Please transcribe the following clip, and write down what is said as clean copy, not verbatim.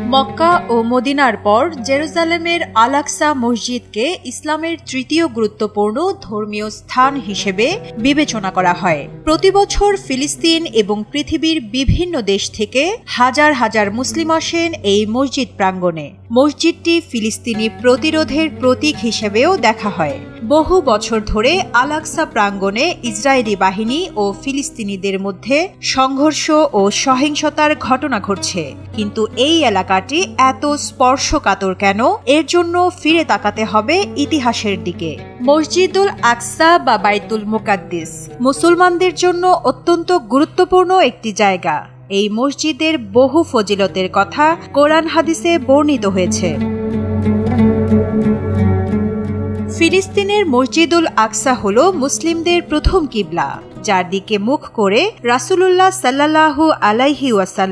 মক্কা ও মদিনার পর জেরুজালেমের আল-আকসা মসজিদকে ইসলামের তৃতীয় গুরুত্বপূর্ণ ধর্মীয় স্থান হিসেবে বিবেচনা করা হয়। প্রতি বছর ফিলিস্তিন এবং পৃথিবীর বিভিন্ন দেশ থেকে হাজার হাজার মুসলিম আসেন এই মসজিদ প্রাঙ্গণে। মসজিদটি ফিলিস্তিনি প্রতিরোধের প্রতীক হিসেবেও দেখা হয়। বহু বছর ধরে আল-আকসা প্রাঙ্গণে ইসরায়েলি বাহিনী ও ফিলিস্তিনিদের মধ্যে সংঘর্ষ ও সহিংসতার ঘটনা ঘটছে, কিন্তু এই এলাকাটি এত স্পর্শকাতর কেন? এর জন্য ফিরে তাকাতে হবে ইতিহাসের দিকে। মসজিদুল আকসা বা বাইতুল মুকাদ্দিস মুসলমানদের জন্য অত্যন্ত গুরুত্বপূর্ণ একটি জায়গা। এই মসজিদের বহু ফজিলতের কথা কোরআন হাদিসে বর্ণিত হয়েছে। ফিলিস্তিনের মসজিদুল আকসা হল মুসলিমদের প্রথম কিবলা, যার দিকে মুখ করে রাসূলুল্লাহ সাল্লাল্লাহু আলাইহি ওয়াসাল্লাম